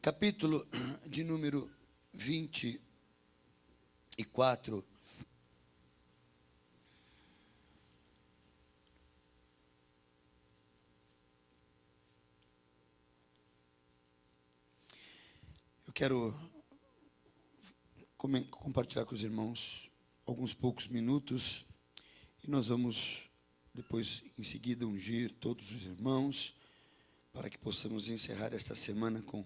capítulo de número 24. Eu quero compartilhar com os irmãos alguns poucos minutos e nós vamos depois, em seguida, ungir todos os irmãos para que possamos encerrar esta semana com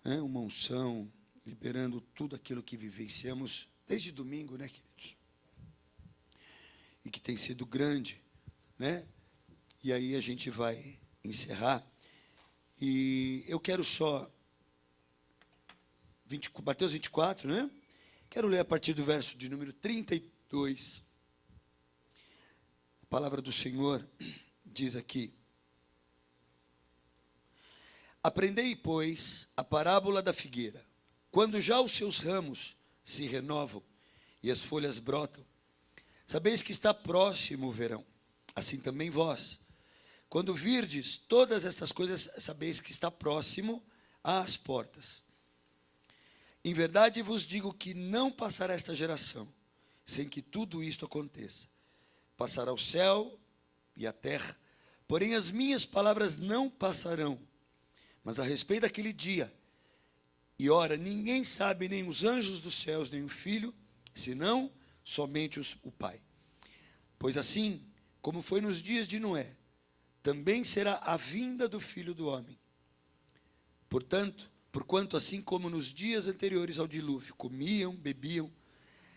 uma unção, liberando tudo aquilo que vivenciamos desde domingo, né, queridos? E que tem sido grande, né? E aí a gente vai encerrar. E eu quero só Mateus 24, né? Quero ler a partir do verso de número 32. A palavra do Senhor diz aqui: Aprendei, pois, a parábola da figueira. Quando já os seus ramos se renovam e as folhas brotam, sabeis que está próximo o verão. Assim também vós, quando virdes todas estas coisas, sabeis que está próximo às portas. Em verdade vos digo que não passará esta geração sem que tudo isto aconteça. Passará o céu e a terra, porém as minhas palavras não passarão. Mas a respeito daquele dia e hora, ninguém sabe, nem os anjos dos céus, nem o Filho, senão somente o Pai. Pois assim, como foi nos dias de Noé, também será a vinda do Filho do Homem. Porquanto assim como nos dias anteriores ao dilúvio, comiam, bebiam,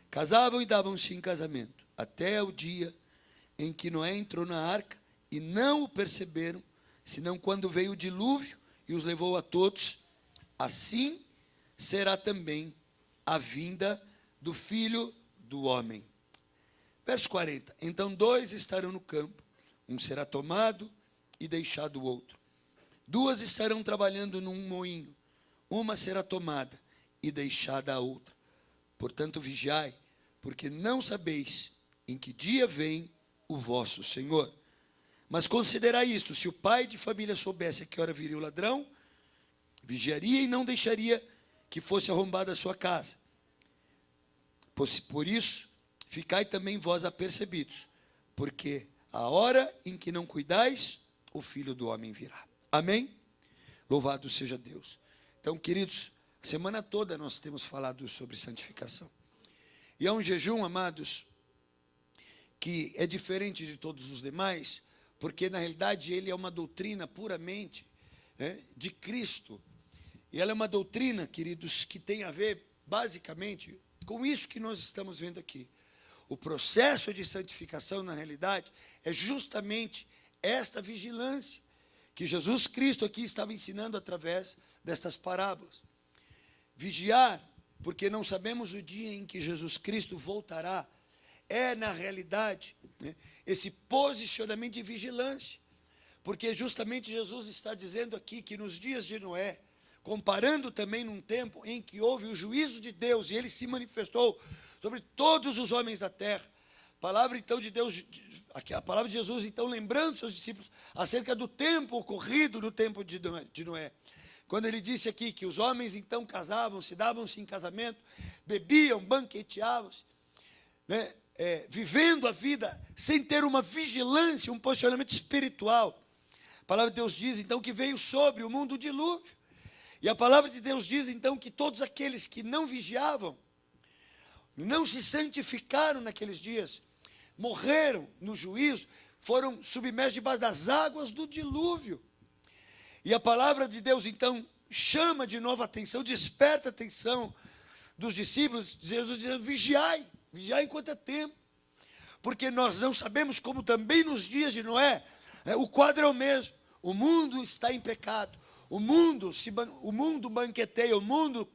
casavam e davam-se em casamento, até o dia em que Noé entrou na arca, e não o perceberam, senão quando veio o dilúvio e os levou a todos, assim será também a vinda do Filho do Homem. Verso 40. Então 2 estarão no campo, um será tomado e deixado o outro. 2 estarão trabalhando num moinho, uma será tomada e deixada a outra. Portanto, vigiai, porque não sabeis em que dia vem o vosso Senhor. Mas considerai isto: se o pai de família soubesse a que hora viria o ladrão, vigiaria e não deixaria que fosse arrombada a sua casa. Por isso, ficai também vós apercebidos, porque a hora em que não cuidais, o Filho do Homem virá. Amém? Louvado seja Deus. Então, queridos, a semana toda nós temos falado sobre santificação. E é um jejum, amados, que é diferente de todos os demais, porque na realidade ele é uma doutrina puramente de Cristo. E ela é uma doutrina, queridos, que tem a ver basicamente com isso que nós estamos vendo aqui. O processo de santificação, na realidade, é justamente esta vigilância que Jesus Cristo aqui estava ensinando através destas parábolas. Vigiar, porque não sabemos o dia em que Jesus Cristo voltará, é na realidade esse posicionamento de vigilância, porque justamente Jesus está dizendo aqui que nos dias de Noé, comparando também num tempo em que houve o juízo de Deus e ele se manifestou sobre todos os homens da terra, a palavra então de Deus, a palavra de Jesus então lembrando seus discípulos acerca do tempo ocorrido no tempo de Noé, quando ele disse aqui que os homens então casavam-se, davam-se em casamento, bebiam, banqueteavam-se, vivendo a vida sem ter uma vigilância, um posicionamento espiritual. A palavra de Deus diz então que veio sobre o mundo o dilúvio. E a palavra de Deus diz então que todos aqueles que não vigiavam, não se santificaram naqueles dias, morreram no juízo, foram submersos debaixo das águas do dilúvio. E a palavra de Deus então chama de novo a atenção, desperta a atenção dos discípulos, Jesus dizendo: vigiai enquanto é tempo, porque nós não sabemos, como também nos dias de Noé, o quadro é o mesmo, o mundo está em pecado, o mundo banqueteia, o mundo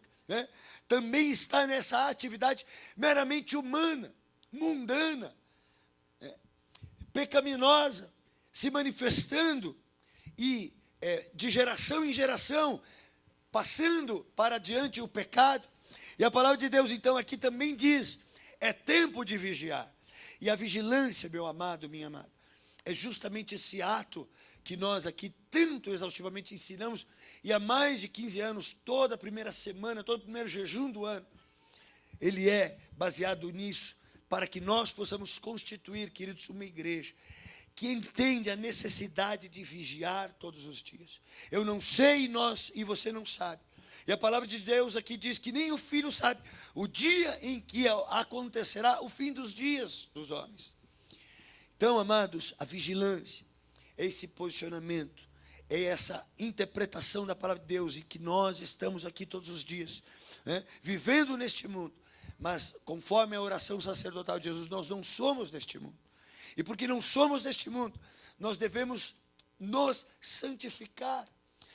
também está nessa atividade meramente humana, mundana, pecaminosa, se manifestando e de geração em geração, passando para adiante o pecado. E a palavra de Deus então aqui também diz: é tempo de vigiar. E a vigilância, meu amado, minha amada, é justamente esse ato que nós aqui tanto exaustivamente ensinamos e há mais de 15 anos, toda a primeira semana, todo o primeiro jejum do ano, ele é baseado nisso, para que nós possamos constituir, queridos, uma igreja que entende a necessidade de vigiar todos os dias. Eu não sei, e você não sabe. E a palavra de Deus aqui diz que nem o Filho sabe o dia em que acontecerá o fim dos dias dos homens. Então, amados, a vigilância, esse posicionamento, é essa interpretação da palavra de Deus, em que nós estamos aqui todos os dias, né, vivendo neste mundo, mas conforme a oração sacerdotal de Jesus, nós não somos deste mundo. E porque não somos deste mundo, nós devemos nos santificar.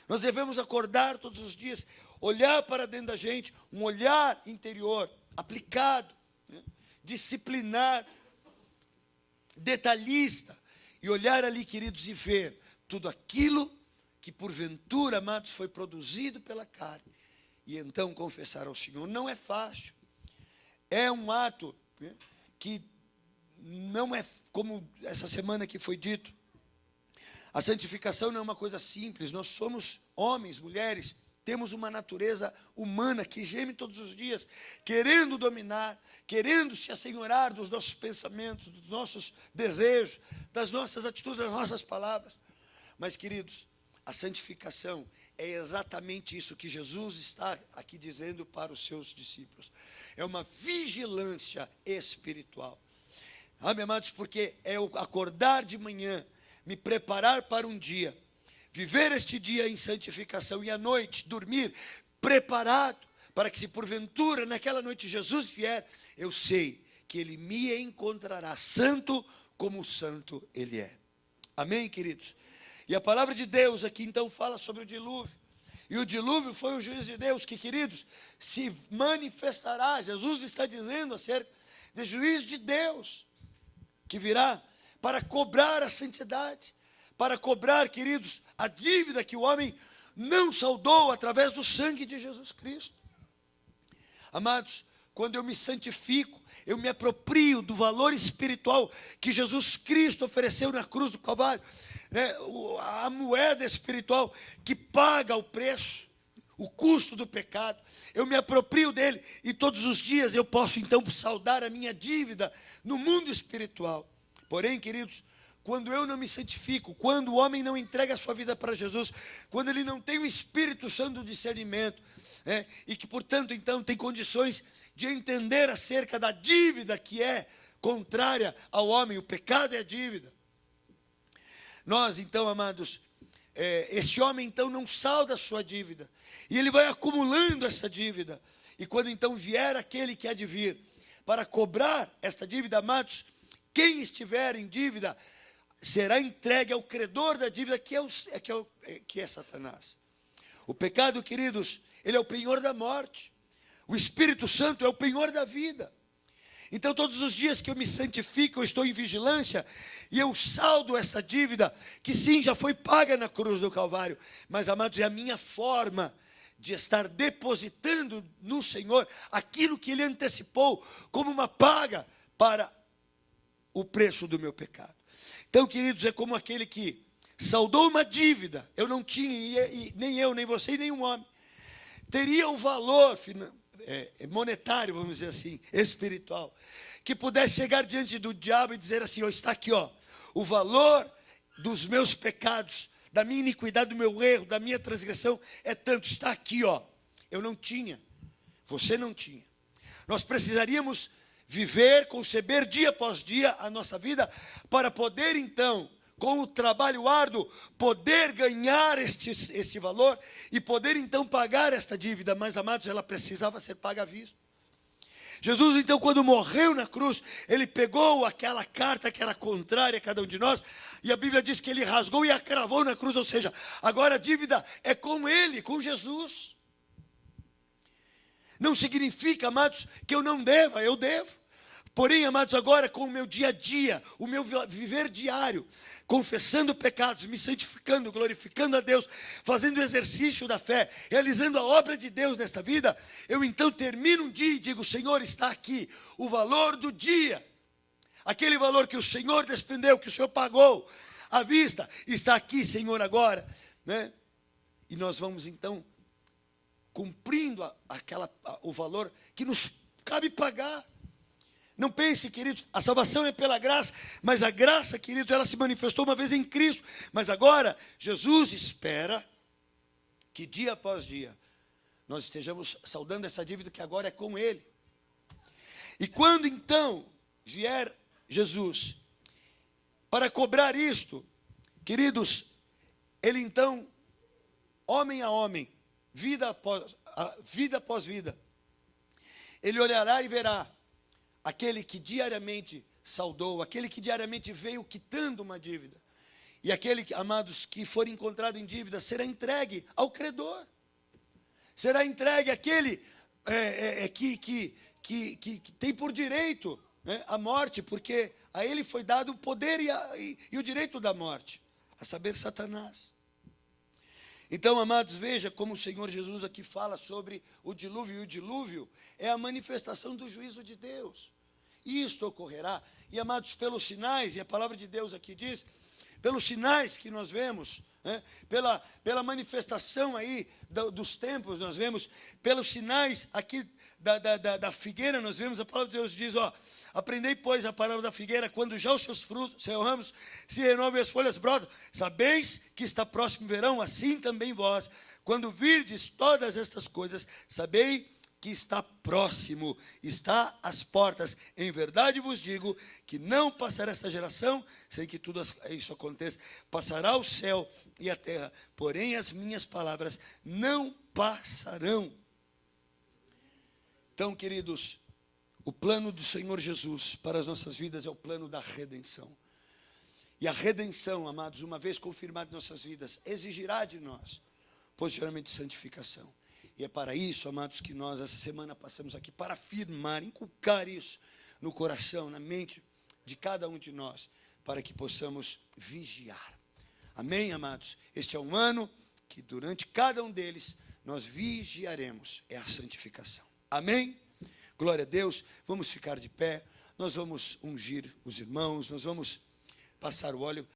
Nós devemos acordar todos os dias, olhar para dentro da gente, um olhar interior, aplicado, né, disciplinado, detalhista, e olhar ali, queridos, e ver tudo aquilo que porventura, amados, foi produzido pela carne, e então confessar ao Senhor. Não é fácil, é um ato, né, que não é como essa semana que foi dito. A santificação não é uma coisa simples. Nós somos homens, mulheres, temos uma natureza humana que geme todos os dias, querendo dominar, querendo se assenhorar dos nossos pensamentos, dos nossos desejos, das nossas atitudes, das nossas palavras. Mas, queridos, a santificação é exatamente isso que Jesus está aqui dizendo para os seus discípulos. É uma vigilância espiritual. Sabe, amados, porque é o acordar de manhã, me preparar para um dia, viver este dia em santificação, e à noite dormir preparado, para que, se porventura naquela noite Jesus vier, eu sei que Ele me encontrará santo como santo Ele é. Amém, queridos? E a palavra de Deus aqui então fala sobre o dilúvio. E o dilúvio foi o juízo de Deus que, queridos, se manifestará. Jesus está dizendo acerca do juízo de Deus, que virá para cobrar a santidade, para cobrar, queridos, a dívida que o homem não saldou através do sangue de Jesus Cristo. Amados, quando eu me santifico, eu me aproprio do valor espiritual que Jesus Cristo ofereceu na cruz do Calvário, né? A moeda espiritual que paga o preço, o custo do pecado. Eu me aproprio dele, e todos os dias eu posso então saldar a minha dívida no mundo espiritual. Porém, queridos, quando eu não me santifico, quando o homem não entrega a sua vida para Jesus, quando ele não tem o Espírito Santo do discernimento, né, e que, portanto, então tem condições de entender acerca da dívida que é contrária ao homem, o pecado é a dívida. Nós, então, amados, esse homem, então, não salda a sua dívida, e ele vai acumulando essa dívida, e quando, então, vier aquele que há de vir para cobrar esta dívida, amados, quem estiver em dívida será entregue ao credor da dívida, que é Satanás. O pecado, queridos, ele é o penhor da morte. O Espírito Santo é o penhor da vida. Então, todos os dias que eu me santifico, eu estou em vigilância, e eu saldo essa dívida, que sim, já foi paga na cruz do Calvário, mas, amados, é a minha forma de estar depositando no Senhor aquilo que Ele antecipou como uma paga para o preço do meu pecado. Então, queridos, é como aquele que saldou uma dívida. Eu não tinha, e nem eu, nem você, e nenhum homem teria o valor monetário, vamos dizer assim, espiritual, que pudesse chegar diante do diabo e dizer assim: ó, está aqui, ó, o valor dos meus pecados, da minha iniquidade, do meu erro, da minha transgressão é tanto, está aqui, ó. Eu não tinha, você não tinha. Nós precisaríamos viver, conceber dia após dia a nossa vida, para poder então, com o trabalho árduo, poder ganhar esse valor, e poder então pagar esta dívida. Mas, amados, ela precisava ser paga à vista. Jesus, então, quando morreu na cruz, ele pegou aquela carta que era contrária a cada um de nós, e a Bíblia diz que ele rasgou e a cravou na cruz. Ou seja, agora a dívida é com ele, com Jesus. Não significa, amados, que eu não deva, eu devo. Porém, amados, agora com o meu dia a dia, o meu viver diário, confessando pecados, me santificando, glorificando a Deus, fazendo o exercício da fé, realizando a obra de Deus nesta vida, eu então termino um dia e digo: Senhor, está aqui o valor do dia, aquele valor que o Senhor despendeu, que o Senhor pagou à vista, está aqui, Senhor, agora, né? e nós vamos então cumprindo o valor que nos cabe pagar. Não pense, queridos, a salvação é pela graça, mas a graça, queridos, ela se manifestou uma vez em Cristo, mas agora Jesus espera que dia após dia nós estejamos saldando essa dívida que agora é com Ele. E quando então vier Jesus para cobrar isto, queridos, Ele então, homem a homem, vida após vida, Ele olhará e verá aquele que diariamente saldou, aquele que diariamente veio quitando uma dívida. E aquele, amados, que for encontrado em dívida, será entregue ao credor. Será entregue àquele que tem por direito, né, a morte, porque a ele foi dado o poder e o direito da morte, a saber, Satanás. Então, amados, veja como o Senhor Jesus aqui fala sobre o dilúvio, e o dilúvio é a manifestação do juízo de Deus. Isto ocorrerá, e amados, pelos sinais, e a palavra de Deus aqui diz, pelos sinais que nós vemos, né, pela manifestação aí dos tempos, nós vemos, pelos sinais aqui da figueira, nós vemos, a palavra de Deus diz, aprendei, pois, a palavra da figueira, quando já os seus frutos, seus ramos, se renovam e as folhas brotam, sabeis que está próximo o verão, assim também vós, quando virdes todas estas coisas, sabei que está próximo, está às portas. Em verdade vos digo que não passará esta geração sem que tudo isso aconteça. Passará o céu e a terra, porém as minhas palavras não passarão. Então, queridos, o plano do Senhor Jesus para as nossas vidas é o plano da redenção. E a redenção, amados, uma vez confirmada em nossas vidas, exigirá de nós posicionamento de santificação. E é para isso, amados, que nós essa semana passamos aqui, para afirmar, inculcar isso no coração, na mente de cada um de nós, para que possamos vigiar. Amém, amados? Este é um ano que durante cada um deles nós vigiaremos, é a santificação. Amém? Glória a Deus. Vamos ficar de pé, nós vamos ungir os irmãos, nós vamos passar o óleo.